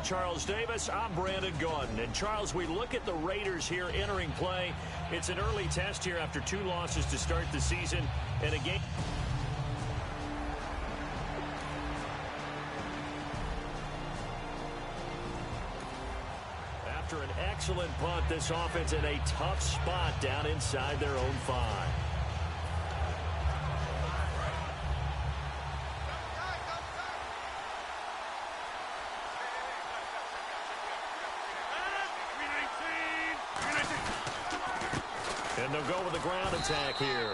Charles Davis. I'm Brandon Gaudin. And, Charles, we look at the Raiders here entering play. It's an early test here after 2 losses to start the season. And a game. After an excellent punt, this offense in a tough spot down inside their own 5. And they'll go with the ground attack here.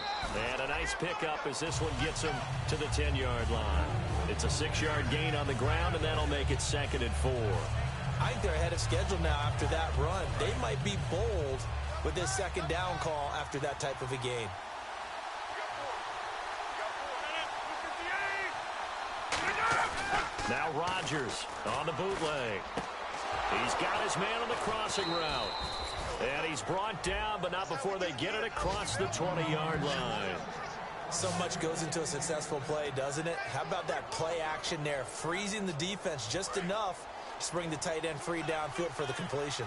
And a nice pickup as this one gets them to the 10-yard line. It's a 6-yard gain on the ground, and that'll make it 2nd and 4. I think they're ahead of schedule now after that run. They might be bold with this 2nd down call after that type of a gain. Now Rodgers on the bootleg. He's got his man on the crossing route. And he's brought down, but not before they get it across the 20-yard line. So much goes into a successful play, doesn't it? How about that play action there, freezing the defense just enough to bring the tight end free downfield for the completion.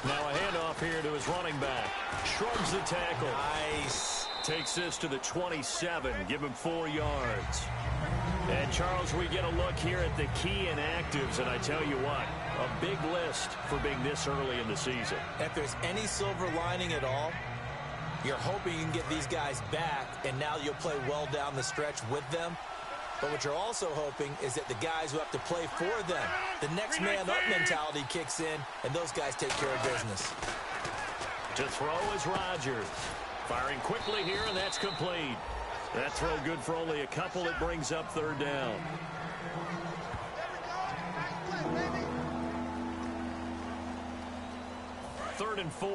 Now a handoff here to his running back. Shrugs the tackle. Nice. Takes this to the 27. Give him 4 yards. And, Charles, we get a look here at the key inactives, and I tell you what, a big list for being this early in the season. If there's any silver lining at all, you're hoping you can get these guys back, and now you'll play well down the stretch with them. But what you're also hoping is that the guys who have to play for them, the next man up mentality kicks in, and those guys take care of business. To throw is Rodgers. Firing quickly here, and that's complete. That throw good for only a couple. It brings up 3rd down. Third and 4.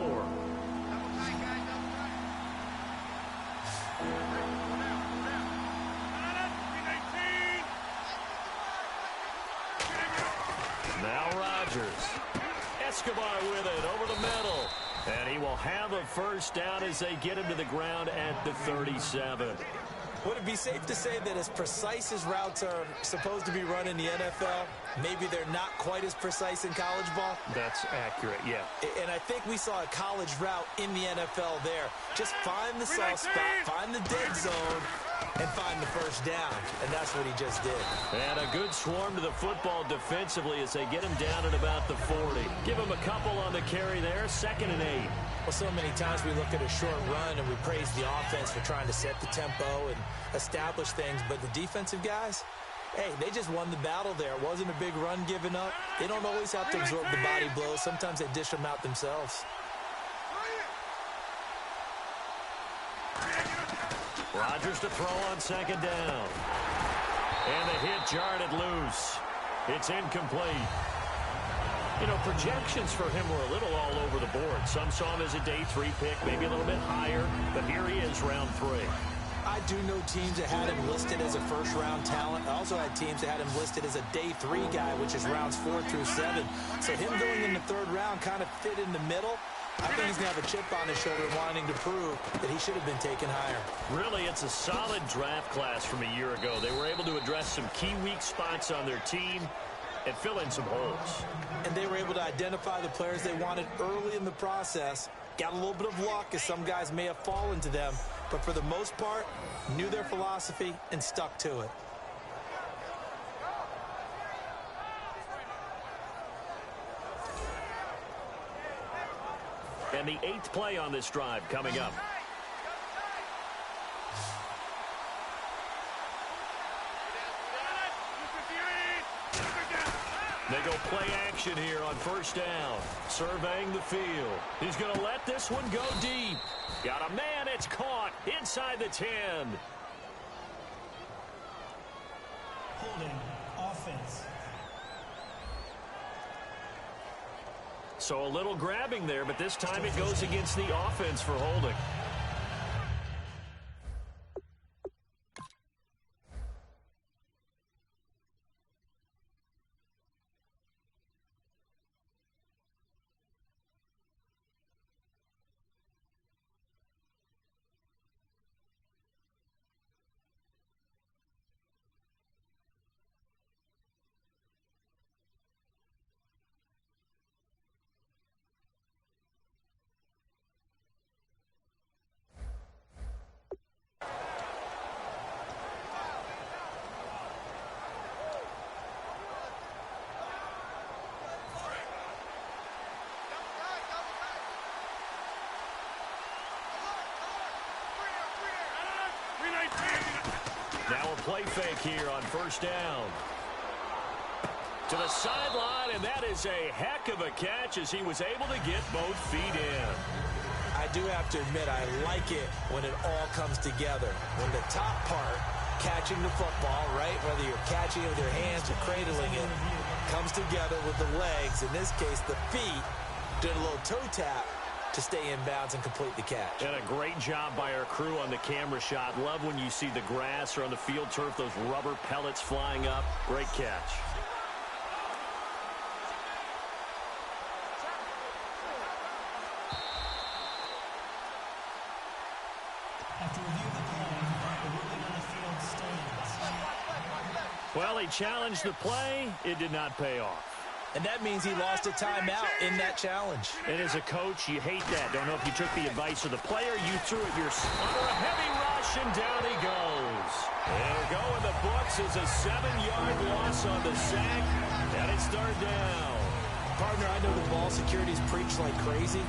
Now Rodgers. Escobar with it over the middle. And he will have a 1st down as they get him to the ground at the 37. Would it be safe to say that as precise as routes are supposed to be run in the NFL, maybe they're not quite as precise in college ball? That's accurate, yeah. And I think we saw a college route in the NFL there. Just find the soft spot, find the dead zone, and find the 1st down. And that's what he just did. And a good swarm to the football defensively as they get him down at about the 40. Give him a couple on the carry there, 2nd and 8. Well, so many times we look at a short run and we praise the offense for trying to set the tempo and establish things. But the defensive guys, hey, they just won the battle there. It wasn't a big run given up. They don't always have to absorb the body blows. Sometimes they dish them out themselves. Rodgers to throw on 2nd down. And the hit jarred it loose. It's incomplete. You know, projections for him were a little all over the board. Some saw him as a day 3 pick, maybe a little bit higher, but here he is, round 3. I do know teams that had him listed as a 1st-round talent. I also had teams that had him listed as a day 3 guy, which is rounds 4 through 7. So him going in the 3rd round kind of fit in the middle. I think he's going to have a chip on his shoulder wanting to prove that he should have been taken higher. Really, it's a solid draft class from a year ago. They were able to address some key weak spots on their team and fill in some holes. And they were able to identify the players they wanted early in the process. Got a little bit of luck as some guys may have fallen to them, but for the most part, knew their philosophy and stuck to it. And the 8th play on this drive coming up. They go play action here on 1st down. Surveying the field. He's going to let this one go deep. Got a man. It's caught inside the 10. Holding offense. So a little grabbing there, but this time it goes against the offense for holding. play fake here on first down. To the sideline, and that is a heck of a catch as he was able to get both feet in. I do have to admit, I like it when it all comes together. When the top part, catching the football, right, whether you're catching it with your hands or cradling it, comes together with the legs. In this case, the feet, did a little toe tap to stay in bounds and complete the catch. And a great job by our crew on the camera shot. Love when you see the grass or on the field turf, those rubber pellets flying up. Great catch. After review of the play, the ruling on the field stands. Well, he challenged the play. It did not pay off. And that means he lost a timeout in that challenge. And as a coach, you hate that. Don't know if you took the advice of the player. You threw it under a heavy rush, and down he goes. It'll go in the books as a 7-yard loss on the sack, and it's third down. Partner, I know the ball security's preached like crazy,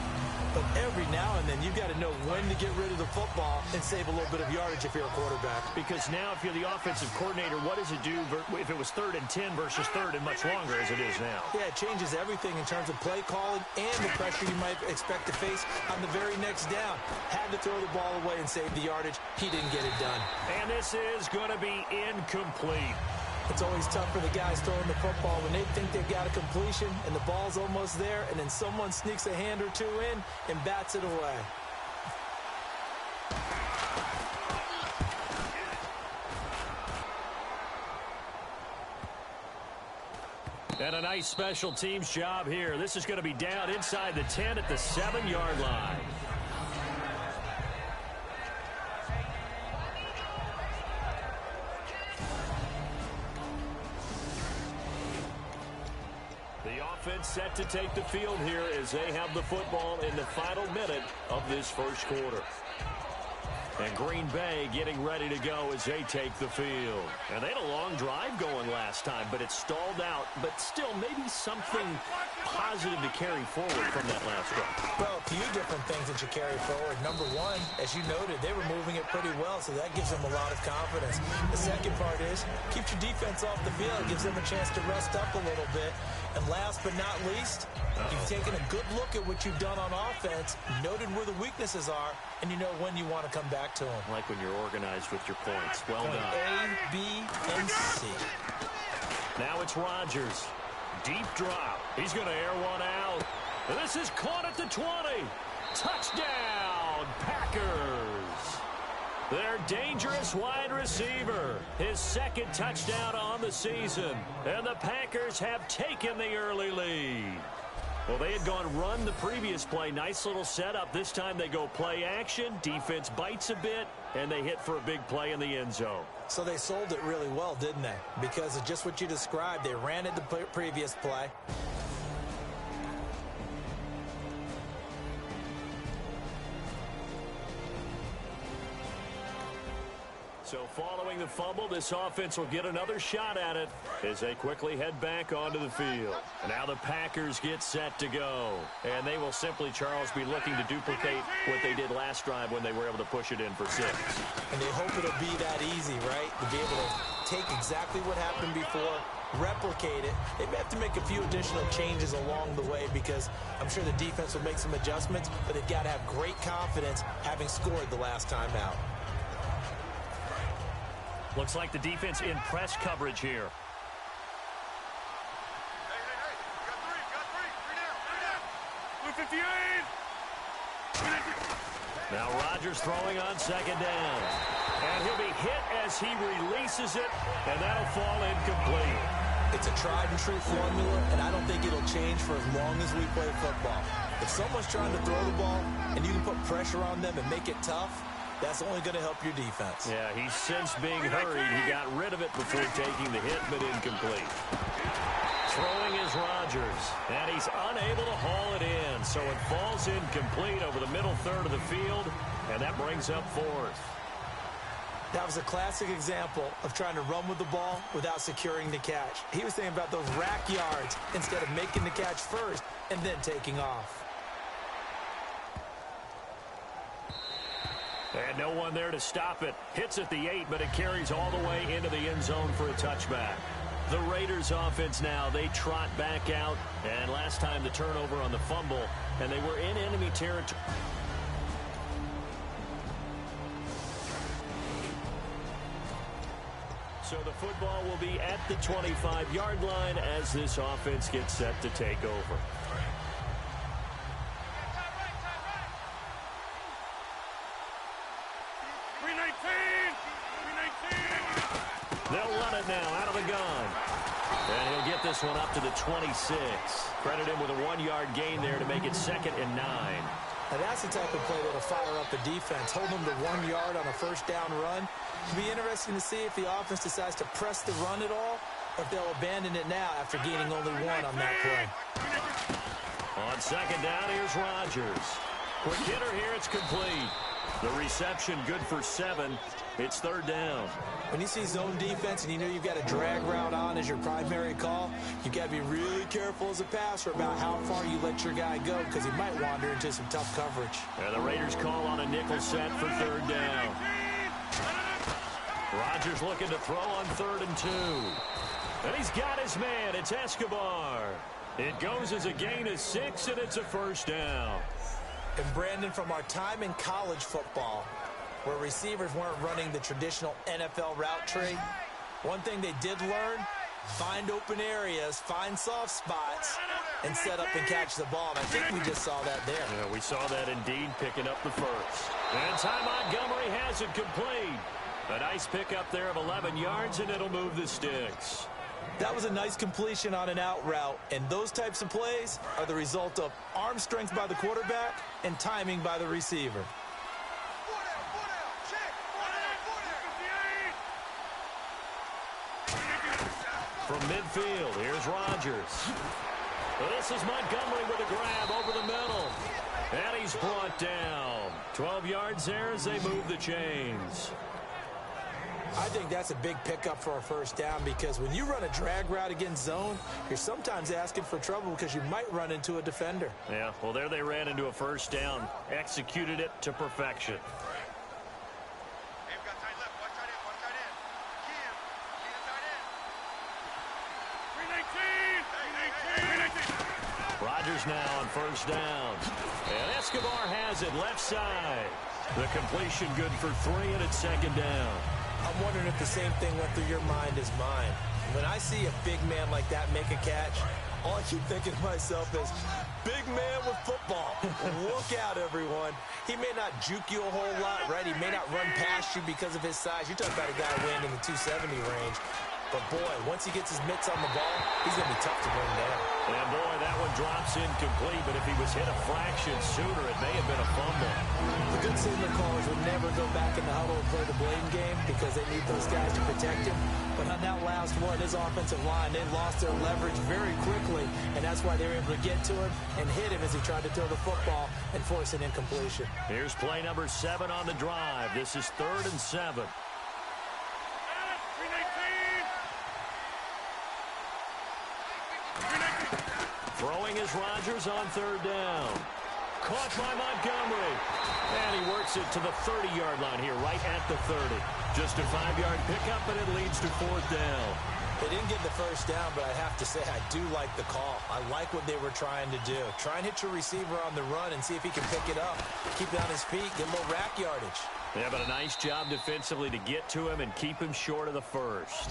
but every now and then you've got to know when to get rid of the football and save a little bit of yardage if you're a quarterback. Because now if you're the offensive coordinator, what does it do if it was 3rd and 10 versus 3rd and much longer as it is now? Yeah, it changes everything in terms of play calling and the pressure you might expect to face on the very next down. Had to throw the ball away and save the yardage. He didn't get it done. And this is going to be incomplete. It's always tough for the guys throwing the football when they think they've got a completion and the ball's almost there, and then someone sneaks a hand or two in and bats it away. And a nice special teams job here. This is going to be down inside the 10 at the 7-yard line. Set to take the field here as they have the football in the final minute of this first quarter. And Green Bay getting ready to go as they take the field. And they had a long drive going last time, but it stalled out. But still, maybe something positive to carry forward from that last drive. Well, a few different things that you carry forward. Number one, as you noted, they were moving it pretty well, so that gives them a lot of confidence. The second part is, keeps your defense off the field. It gives them a chance to rest up a little bit. And last but not least, you've taken a good look at what you've done on offense, noted where the weaknesses are, and you know when you want to come back to them. Like when you're organized with your points. Well Point done. A, B, and C. Now it's Rodgers. Deep drop. He's going to air one out. And this is caught at the 20. Touchdown, Packers. Their dangerous wide receiver. His second touchdown on the season. And the Packers have taken the early lead. Well, they had gone run the previous play. Nice little setup. This time they go play action. Defense bites a bit, and they hit for a big play in the end zone. So they sold it really well, didn't they? Because of just what you described. They ran it the previous play. So following the fumble, this offense will get another shot at it as they quickly head back onto the field. And now the Packers get set to go. And they will simply, Charles, be looking to duplicate what they did last drive when they were able to push it in for 6. And they hope it'll be that easy, right? To be able to take exactly what happened before, replicate it. They may have to make a few additional changes along the way because I'm sure the defense will make some adjustments, but they've got to have great confidence having scored the last time out. Looks like the defense in press coverage here. Now Rodgers throwing on second down. And he'll be hit as he releases it, and that'll fall incomplete. It's a tried and true formula, and I don't think it'll change for as long as we play football. If someone's trying to throw the ball and you can put pressure on them and make it tough, that's only going to help your defense. Yeah, he's since being hurried. He got rid of it before taking the hit, but incomplete. Throwing is Rodgers, and he's unable to haul it in. So it falls incomplete over the middle third of the field, and that brings up 4th. That was a classic example of trying to run with the ball without securing the catch. He was thinking about those rack yards instead of making the catch first and then taking off. And no one there to stop it. Hits at the 8, but it carries all the way into the end zone for a touchback. The Raiders offense now, they trot back out. And last time the turnover on the fumble, and they were in enemy territory. So the football will be at the 25-yard line as this offense gets set to take over. They'll run it now out of the gun. And he'll get this one up to the 26. Credit him with a 1-yard gain there to make it 2nd and 9. Now that's the type of play that'll fire up a defense. Hold them to 1 yard on a first down run. It'll be interesting to see if the offense decides to press the run at all, or if they'll abandon it now after gaining only 1 on that play. On 2nd down, here's Rodgers. Quick hitter here, it's complete. The reception good for 7. It's 3rd down. When you see zone defense and you know you've got a drag route on as your primary call, you've got to be really careful as a passer about how far you let your guy go because he might wander into some tough coverage. And the Raiders call on a nickel set for 3rd down. Rodgers looking to throw on 3rd and 2. And he's got his man. It's Escobar. It goes as a gain of 6, and it's a 1st down. And Brandon, from our time in college football, where receivers weren't running the traditional NFL route tree, one thing they did learn, find open areas, find soft spots, and set up and catch the ball. And I think we just saw that there. Yeah, we saw that indeed, picking up the 1st. And Ty Montgomery has it complete. A nice pickup there of 11 yards, and it'll move the sticks. That was a nice completion on an out route, and those types of plays are the result of arm strength by the quarterback and timing by the receiver. From midfield, here's Rodgers. This is Montgomery with a grab over the middle. And he's brought down. 12 yards there as they move the chains. I think that's a big pickup for a 1st down because when you run a drag route against zone, you're sometimes asking for trouble because you might run into a defender. Yeah, well, there they ran into a 1st down. Executed it to perfection. Rodgers now on 1st down. And Escobar has it left side. The completion good for 3, and it's 2nd down. I'm wondering if the same thing went through your mind as mine. When I see a big man like that make a catch, all I keep thinking to myself is, big man with football. Look out, everyone. He may not juke you a whole lot, right? He may not run past you because of his size. You're talking about a guy weighing in the 270 range. But, boy, once he gets his mitts on the ball, he's going to be tough to bring down. And, boy, that one drops incomplete. But if he was hit a fraction sooner, it may have been a fumble. The good signal callers would never go back in the huddle and play the blame game because they need those guys to protect him. But on that last one, his offensive line, they lost their leverage very quickly, and that's why they were able to get to him and hit him as he tried to throw the football and force an incompletion. Here's play number 7 on the drive. This is 3rd and 7. Throwing is Rodgers on 3rd down. Caught by Montgomery. And he works it to the 30-yard line here, right at the 30. Just a 5-yard pickup, and it leads to 4th down. They didn't get the 1st down, but I have to say I do like the call. I like what they were trying to do. Try and hit your receiver on the run and see if he can pick it up. Keep it on his feet, get a little rack yardage. Yeah, but a nice job defensively to get to him and keep him short of the 1st.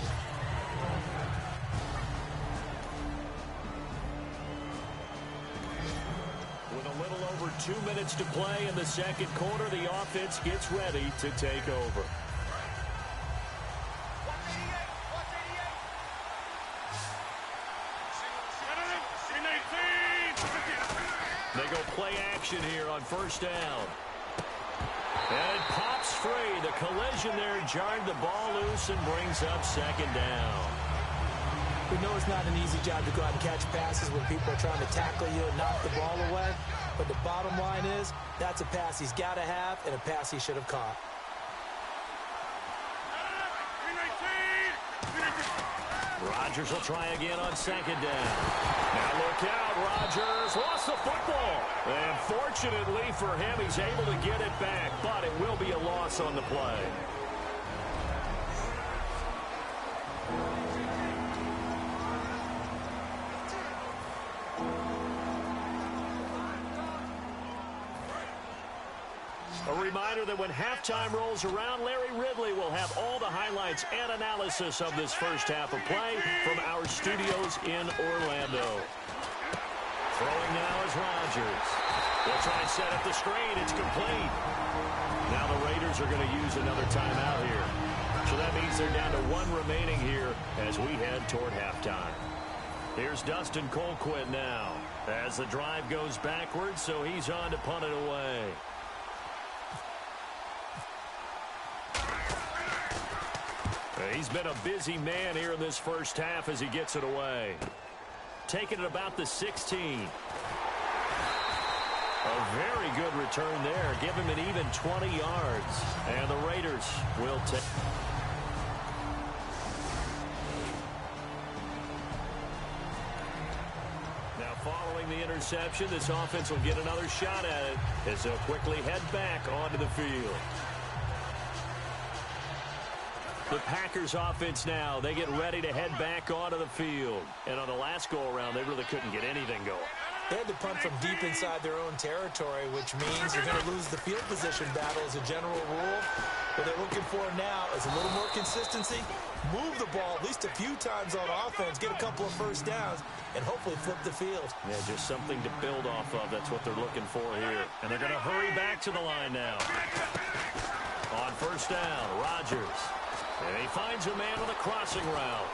With a little over 2 minutes to play in the 2nd quarter, the offense gets ready to take over. They go play action here on 1st down. And it pops free. The collision there jarred the ball loose and brings up 2nd down. We know it's not an easy job to go out and catch passes when people are trying to tackle you and knock the ball away. But the bottom line is, that's a pass he's got to have and a pass he should have caught. Rodgers will try again on 2nd down. Now look out, Rodgers lost the football. And fortunately for him, he's able to get it back, but it will be a loss on the play. A reminder that when halftime rolls around, Larry Ridley will have all the highlights and analysis of this first half of play from our studios in Orlando. Throwing now is Rodgers. They'll try and set up the screen. It's complete. Now the Raiders are going to use another timeout here. So that means they're down to one remaining here as we head toward halftime. Here's Dustin Colquitt now as the drive goes backwards, so he's on to punt it away. He's been a busy man here in this first half as he gets it away. Taking it about the 16. A very good return there. Give him an even 20 yards. And the Raiders will take. Now following the interception, this offense will get another shot at it as they'll quickly head back onto the field. The Packers offense now, they get ready to head back onto the field. And on the last go-around, they really couldn't get anything going. They had to punt from deep inside their own territory, which means you're going to lose the field position battle as a general rule. What they're looking for now is a little more consistency, move the ball at least a few times on offense, get a couple of first downs, and hopefully flip the field. Yeah, just something to build off of. That's what they're looking for here. And they're going to hurry back to the line now. On first down, Rodgers. And he finds a man on the crossing route.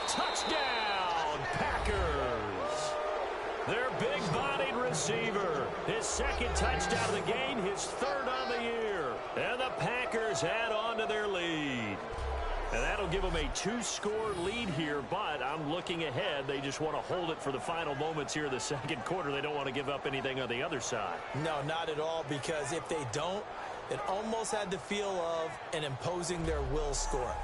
Touchdown, Packers! Their big-bodied receiver. His second touchdown of the game, his third on the year. And the Packers add on to their lead. And that'll give them a two-score lead here, but I'm looking ahead. They just want to hold it for the final moments here in the second quarter. They don't want to give up anything on the other side. No, not at all, because if they don't, it almost had the feel of an imposing their will score.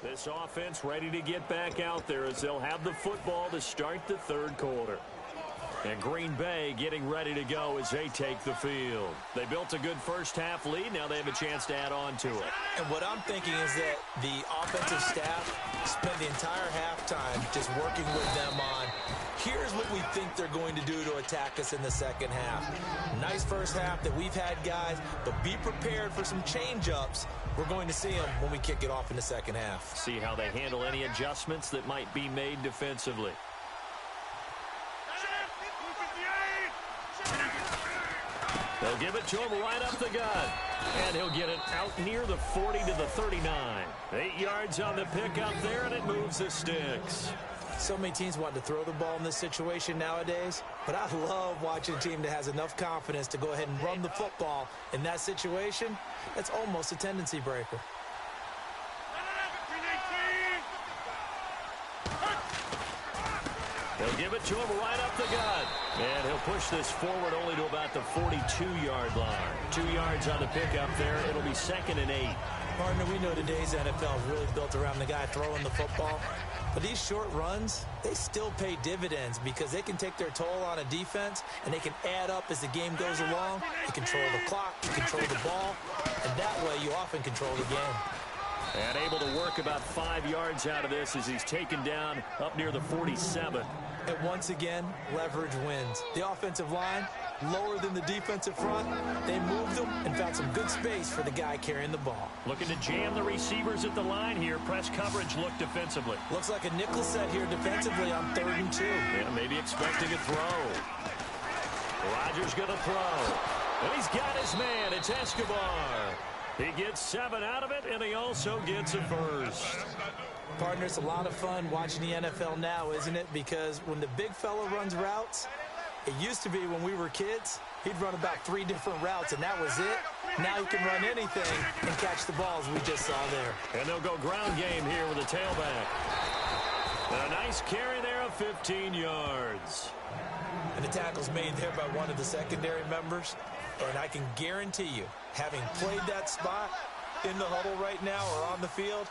This offense ready to get back out there as they'll have the football to start the third quarter. And Green Bay getting ready to go as they take the field. They built a good first half lead. Now they have a chance to add on to it. And what I'm thinking is that the offensive staff spent the entire halftime just working with them on, here's what we think they're going to do to attack us in the second half. Nice first half that we've had, guys, but be prepared for some change-ups. We're going to see them when we kick it off in the second half. See how they handle any adjustments that might be made defensively. They'll give it to him right up the gut. And he'll get it out near the 40 to the 39. 8 yards on the pickup there, and it moves the sticks. So many teams want to throw the ball in this situation nowadays, but I love watching a team that has enough confidence to go ahead and run the football in that situation. That's almost a tendency breaker. They'll give it to him right up the gut. And he'll push this forward only to about the 42-yard line. 2 yards on the pickup there. It'll be 2nd and 8. Partner, we know today's NFL is really built around the guy throwing the football. But these short runs, they still pay dividends because they can take their toll on a defense and they can add up as the game goes along. You control the clock, you control the ball, and that way you often control the game. And able to work about 5 yards out of this as he's taken down up near the 47. And once again, leverage wins. The offensive line, lower than the defensive front. They moved them and found some good space for the guy carrying the ball. Looking to jam the receivers at the line here. Press coverage look defensively. Looks like a nickel set here defensively on 3rd and 2. Yeah, maybe expecting a throw. Rodgers going to throw. And he's got his man. It's Escobar. He gets 7 out of it, and he also gets a first. Partner, it's a lot of fun watching the NFL now, isn't it? Because when the big fella runs routes, it used to be when we were kids, he'd run about 3 different routes, and that was it. Now he can run anything and catch the balls we just saw there. And they'll go ground game here with a tailback. And a nice carry there of 15 yards. And the tackle's made there by one of the secondary members. And I can guarantee you, having played that spot in the huddle right now or on the field,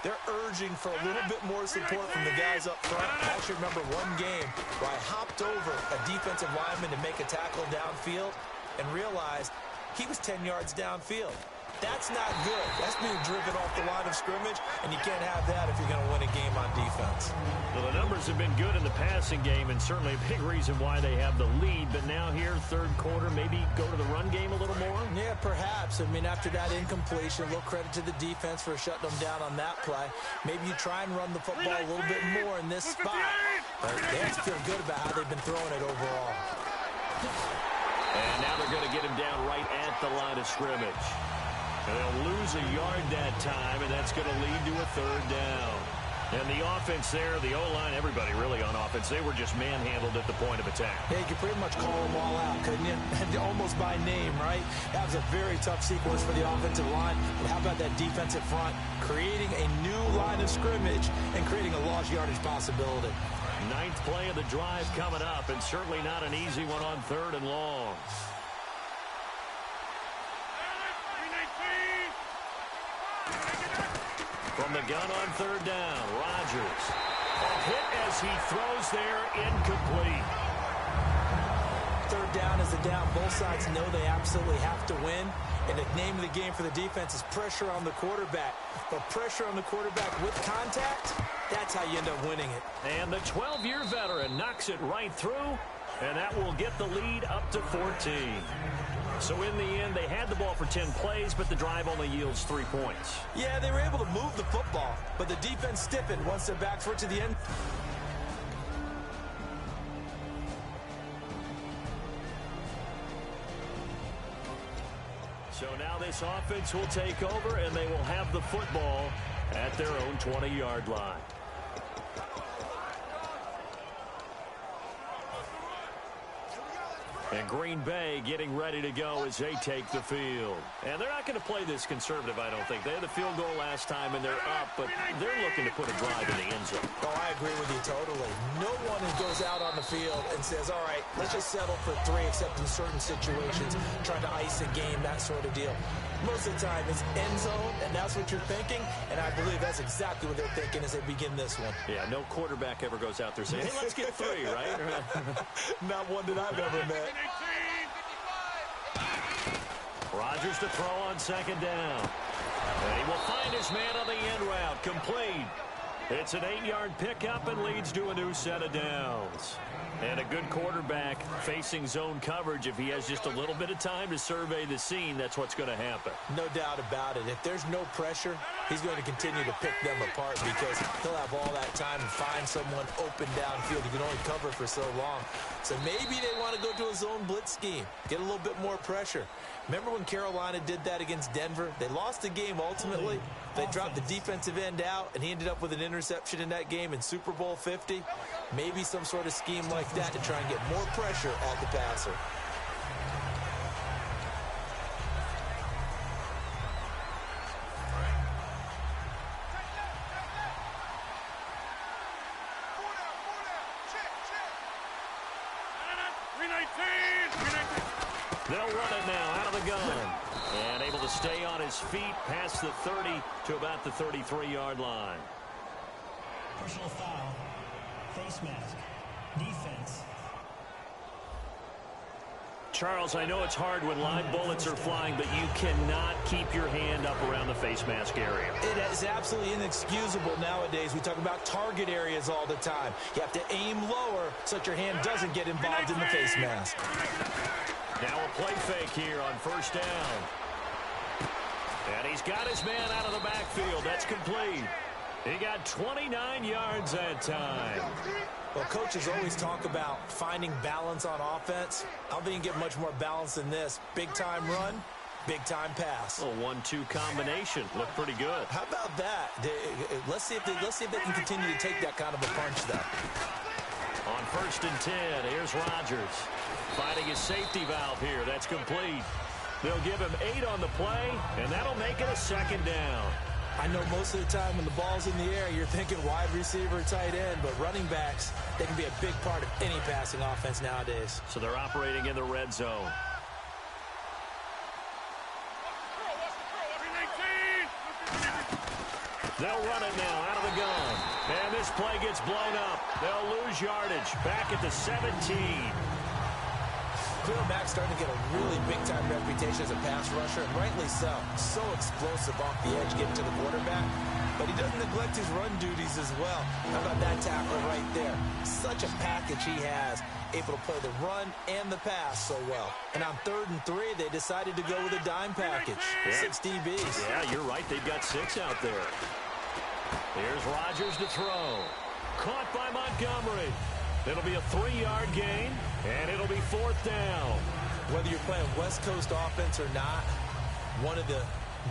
They're urging for a little bit more support from the guys up front. I actually remember one game where I hopped over a defensive lineman to make a tackle downfield and realized he was 10 yards downfield. That's not good. That's being driven off the line of scrimmage, and you can't have that if you're going to win a game on defense. Well, the numbers have been good in the passing game, and certainly a big reason why they have the lead. But now here, third quarter, maybe go to the run game a little more? Yeah, perhaps. I mean, after that incompletion, a little credit to the defense for shutting them down on that play. Maybe you try and run the football a little bit more in this spot. But they have to feel good about how they've been throwing it overall. And now they're going to get him down right at the line of scrimmage. And they'll lose a yard that time, and that's going to lead to a third down. And the offense there, the O-line, everybody really on offense, they were just manhandled at the point of attack. Yeah, you could pretty much call them all out, couldn't you? Almost by name, right? That was a very tough sequence for the offensive line. But how about that defensive front? Creating a new line of scrimmage and creating a lost yardage possibility. Ninth play of the drive coming up, and certainly not an easy one on third and long. From the gun on third down, Rodgers. A hit as he throws there, incomplete. Third down is the down. Both sides know they absolutely have to win. And the name of the game for the defense is pressure on the quarterback. But pressure on the quarterback with contact, that's how you end up winning it. And the 12-year veteran knocks it right through, and that will get the lead up to 14. So in the end, they had the ball for 10 plays, but the drive only yields 3 points. Yeah, they were able to move the football, but the defense stiffened once their backs were to the end. So now this offense will take over, and they will have the football at their own 20-yard line. And Green Bay getting ready to go as they take the field. And they're not going to play this conservative, I don't think. They had the field goal last time, and they're up, but they're looking to put a drive in the end zone. Oh, I agree with you totally. No one goes out on the field and says, all right, let's just settle for 3, except in certain situations, trying to ice a game, that sort of deal. Most of the time, it's end zone, and that's what you're thinking, and I believe that's exactly what they're thinking as they begin this one. Yeah, no quarterback ever goes out there saying, hey, let's get 3, right? Not one that I've ever met. Rodgers to throw on second down. And he will find his man on the end route. Complete. It's an 8-yard pickup and leads to a new set of downs. And a good quarterback facing zone coverage, if he has just a little bit of time to survey the scene, that's what's going to happen. No doubt about it. If there's no pressure, he's going to continue to pick them apart because he'll have all that time to find someone open downfield. He can only cover for so long. So maybe they want to go to a zone blitz scheme, get a little bit more pressure. Remember when Carolina did that against Denver? They lost the game ultimately. They dropped the defensive end out, and he ended up with an interception in that game in Super Bowl 50. Maybe some sort of scheme like that to try and get more pressure at the passer. They'll run it now out of the gun. And able to stay on his feet past the 30 to about the 33-yard line. Personal foul. Face mask. Defense. Charles, I know it's hard when live bullets are flying, but you cannot keep your hand up around the face mask area. It is absolutely inexcusable nowadays. We talk about target areas all the time. You have to aim lower so that your hand doesn't get involved in the face mask. Now a play fake here on first down. And he's got his man out of the backfield. That's complete. He got 29 yards that time. Well, coaches always talk about finding balance on offense. I don't think you get much more balance than this. Big-time run, big-time pass. A 1-2 combination. Looked pretty good. How about that? Let's see if they can continue to take that kind of a punch, though. On first and 10, here's Rodgers. Finding his safety valve here. That's complete. They'll give him 8 on the play, and that'll make it a second down. I know most of the time when the ball's in the air, you're thinking wide receiver, tight end, but running backs, they can be a big part of any passing offense nowadays. So they're operating in the red zone. They'll run it now out of the gun. And this play gets blown up. They'll lose yardage back at the 17. Khalil Mack's starting to get a really big-time reputation as a pass rusher, and rightly so. So explosive off the edge getting to the quarterback. But he doesn't neglect his run duties as well. How about that tackle right there? Such a package he has, able to play the run and the pass so well. And on 3rd and 3, they decided to go with a dime package. Yeah. 6 DBs. Yeah, you're right. They've got 6 out there. Here's Rodgers to throw. Caught by Montgomery. It'll be a 3-yard gain, and it'll be 4th down. Whether you're playing West Coast offense or not, one of the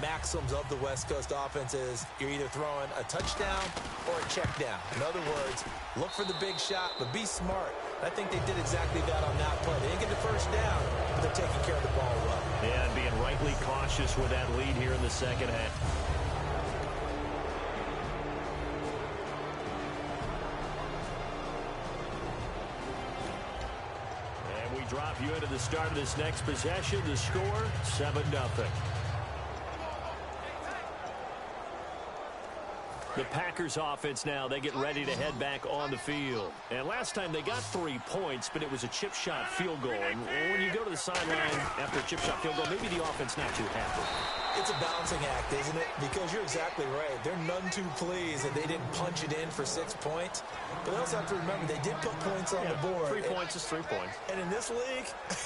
maxims of the West Coast offense is you're either throwing a touchdown or a check down. In other words, look for the big shot, but be smart. I think they did exactly that on that play. They didn't get the first down, but they're taking care of the ball well. Yeah, and being rightly cautious with that lead here in the second half. And we drop you into the start of this next possession. The score, 7-0. The Packers offense now, they get ready to head back on the field. And last time they got 3 points, but it was a chip shot field goal. And when you go to the sideline after a chip shot field goal, maybe the offense not too happy. It's a balancing act, isn't it? Because you're exactly right. They're none too pleased that they didn't punch it in for 6 points. But they also have to remember they did put points on the board. 3 points is 3 points. And in this league,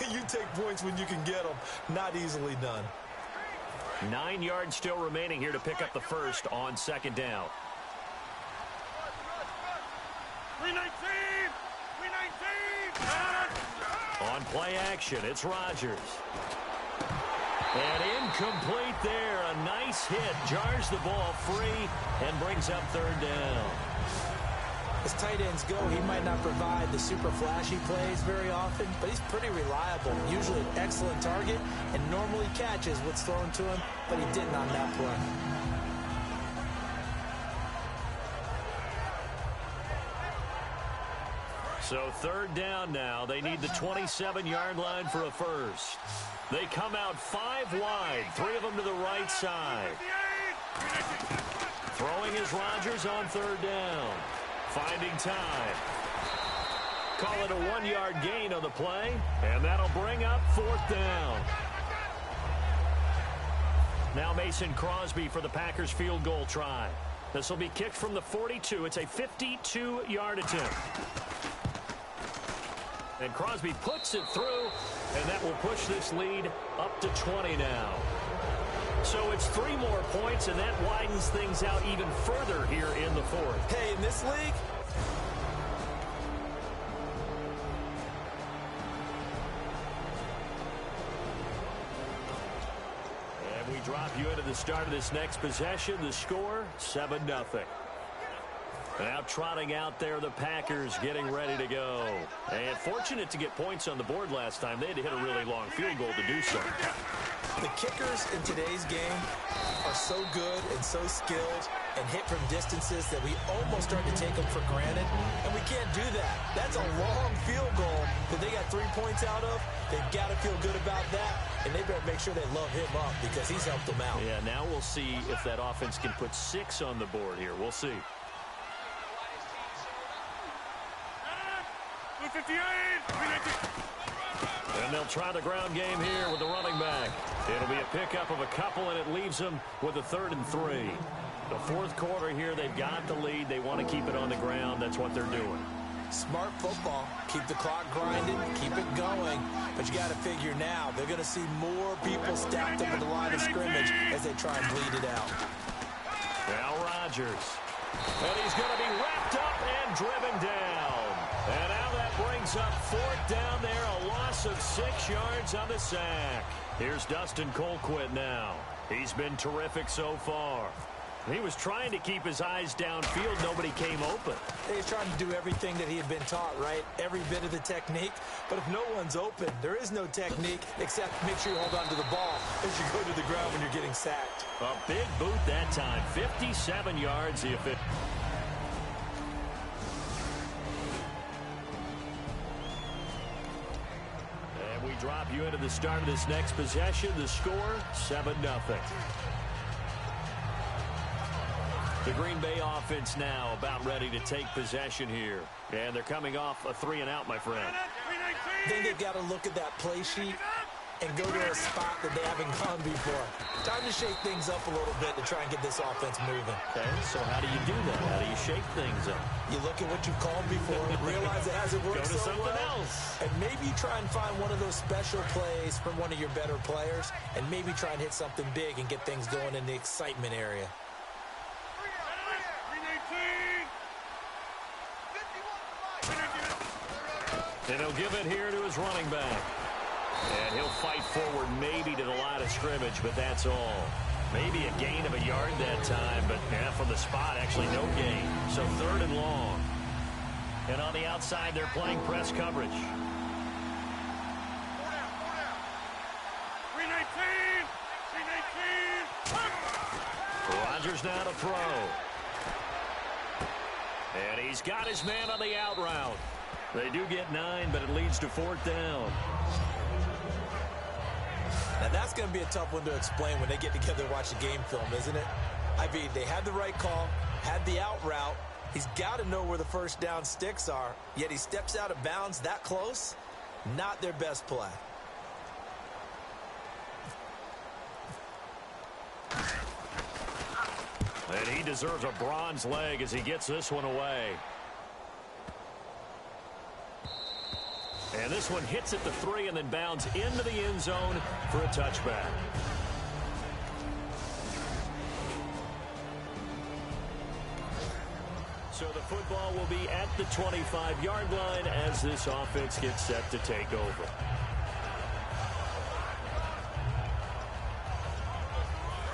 you take points when you can get them. Not easily done. 9 yards still remaining here to pick up the first on 2nd down. 319! On play action, it's Rodgers. And incomplete there. A nice hit. Jars the ball free and brings up 3rd down. As tight ends go, he might not provide the super flashy plays very often, but he's pretty reliable. Usually an excellent target and normally catches what's thrown to him, but he didn't on that play. So 3rd down now. They need the 27-yard line for a first. They come out 5 wide, 3 of them to the right side. Throwing is Rodgers on 3rd down. Finding time. Call it a 1-yard gain on the play, and that'll bring up 4th down. Now Mason Crosby for the Packers field goal try. This will be kicked from the 42. It's a 52-yard attempt. And Crosby puts it through, and that will push this lead up to 20 now. So it's 3 more points, and that widens things out even further here in the 4th. Hey, in this league, and we drop you into the start of this next possession. The score, 7-0. Now trotting out there, the Packers getting ready to go. And fortunate to get points on the board last time. They had to hit a really long field goal to do so. the kickers in today's game are so good and so skilled and hit from distances that we almost start to take them for granted, and we can't do that. That's a long field goal that they got 3 points out of. They've got to feel good about that, and they better make sure they love him up because he's helped them out. Yeah, now we'll see if that offense can put 6 on the board here. We'll see. 58! And they'll try the ground game here with the running back. It'll be a pickup of a couple, and it leaves them with a 3rd and 3. The fourth quarter here, they've got the lead. They want to keep it on the ground. That's what they're doing. Smart football. Keep the clock grinding. Keep it going. But you got to figure now, they're going to see more people stacked up at the line of scrimmage as they try and bleed it out. Now Rodgers. And he's going to be wrapped up and driven down. And now that brings up 4th down there, a loss of 6 yards on the sack. Here's Dustin Colquitt now. He's been terrific so far. He was trying to keep his eyes downfield. Nobody came open. He's trying to do everything that he had been taught, right? Every bit of the technique. But if no one's open, there is no technique except make sure you hold on to the ball as you go to the ground when you're getting sacked. A big boot that time. 57 yards if it... We drop you into the start of this next possession. The score, 7-0. The Green Bay offense now about ready to take possession here. And they're coming off a 3-and-out, my friend. I think they've got to look at that play sheet and go to a spot that they haven't gone before. Time to shake things up a little bit to try and get this offense moving. Okay, so how do you do that? How do you shake things up? You look at what you've called before, realize it hasn't worked Go to so something well, else. and maybe try and find one of those special plays from one of your better players, and maybe try and hit something big and get things going in the excitement area. And he'll give it here to his running back. And he'll fight forward maybe to the line of scrimmage, but that's all. Maybe a gain of a yard that time, but yeah, from the spot, actually no gain. So 3rd and long. And on the outside, they're playing press coverage. 319. Rodgers now to throw. And he's got his man on the out route. They do get 9, but it leads to 4th down. Now, that's going to be a tough one to explain when they get together and watch the game film, isn't it? I mean, they had the right call, had the out route. He's got to know where the first down sticks are, yet he steps out of bounds that close. Not their best play. And he deserves a bronze leg as he gets this one away. And this one hits at the 3 and then bounds into the end zone for a touchback. So the football will be at the 25-yard line as this offense gets set to take over.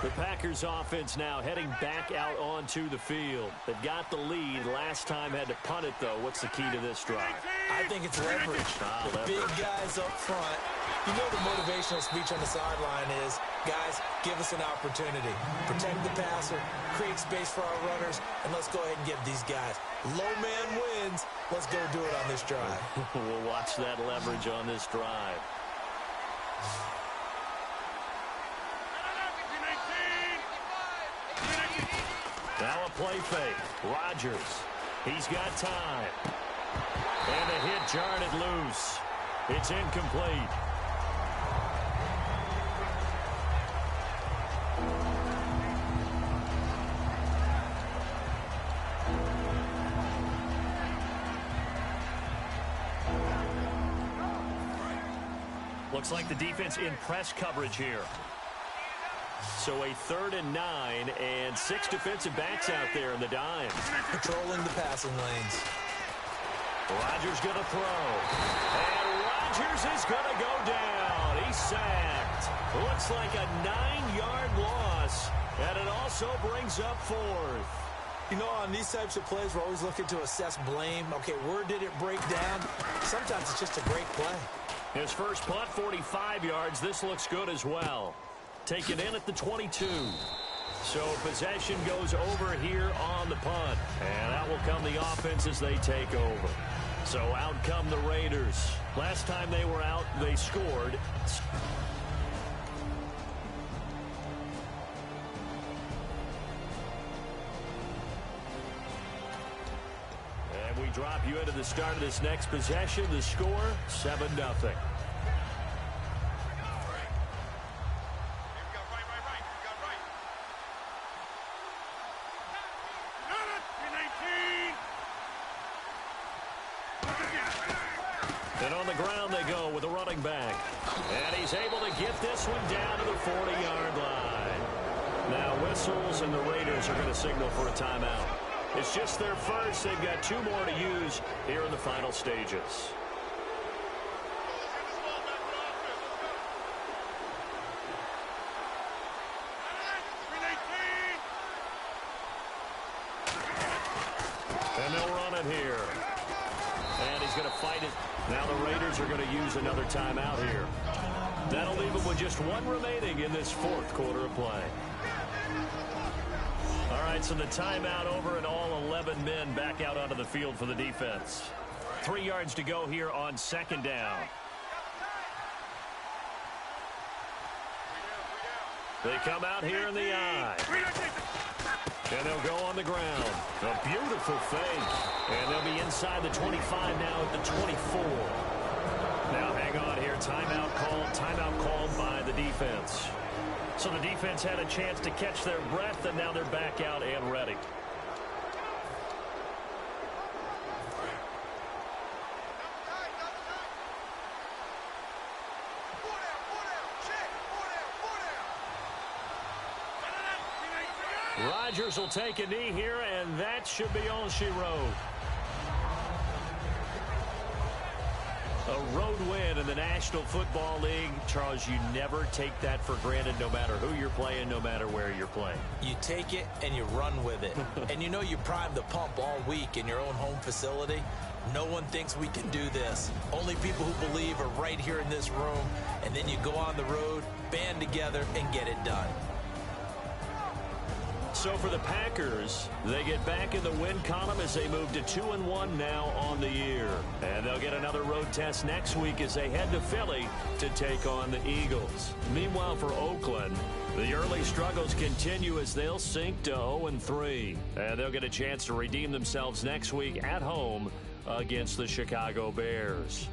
The Packers offense now heading back out onto the field. They've got the lead. Last time had to punt it, though. What's the key to this drive? I think it's leverage. The big guys up front. You know the motivational speech on the sideline is, guys, give us an opportunity. Protect the passer, create space for our runners, and let's go ahead and give these guys. Low man wins. Let's go do it on this drive. We'll watch that leverage on this drive. Now a play fake. Rodgers. He's got time. And a hit jarred loose. It's incomplete. Looks like the defense in press coverage here. So a 3rd and 9 and 6 defensive backs out there in the dime. Controlling the passing lanes. Rodgers going to throw. And Rodgers is going to go down. He's sacked. Looks like a 9-yard loss. And it also brings up 4th. You know, on these types of plays, we're always looking to assess blame. Okay, where did it break down? Sometimes it's just a great play. His first punt, 45 yards. This looks good as well. Taken in at the 22. So possession goes over here on the punt. And that will come the offense as they take over. So out come the Raiders. Last time they were out, they scored. And we drop you into the start of this next possession. The score, 7-0. And on the ground they go with a running back. And he's able to get this one down to the 40-yard line. Now whistles and the Raiders are going to signal for a timeout. It's just their first. They've got 2 more to use here in the final stages. And they'll run it here. And he's going to fight it. Now the Raiders are going to use another timeout here. That'll leave them with just 1 remaining in this 4th quarter of play. All right, so the timeout over and all 11 men back out onto the field for the defense. 3 yards to go here on 2nd down. They come out here in the I. And they'll go on the ground. A beautiful fake. And they'll be inside the 25 now at the 24. Now hang on here. Timeout called by the defense. So the defense had a chance to catch their breath, and now they're back out and ready. Rodgers will take a knee here, and that should be all she wrote. A road win in the National Football League. Charles, you never take that for granted, no matter who you're playing, no matter where you're playing. You take it and you run with it. And you know you primed the pump all week in your own home facility. No one thinks we can do this. Only people who believe are right here in this room. And then you go on the road, band together, and get it done. So for the Packers, they get back in the win column as they move to 2-1 now on the year. And they'll get another road test next week as they head to Philly to take on the Eagles. Meanwhile, for Oakland, the early struggles continue as they'll sink to 0-3. And they'll get a chance to redeem themselves next week at home against the Chicago Bears.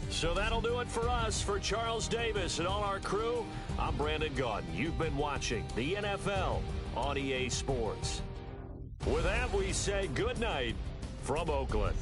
So that'll do it for us. For Charles Davis and all our crew, I'm Brandon Gaudin. You've been watching the NFL on EA Sports. With that, we say good night from Oakland.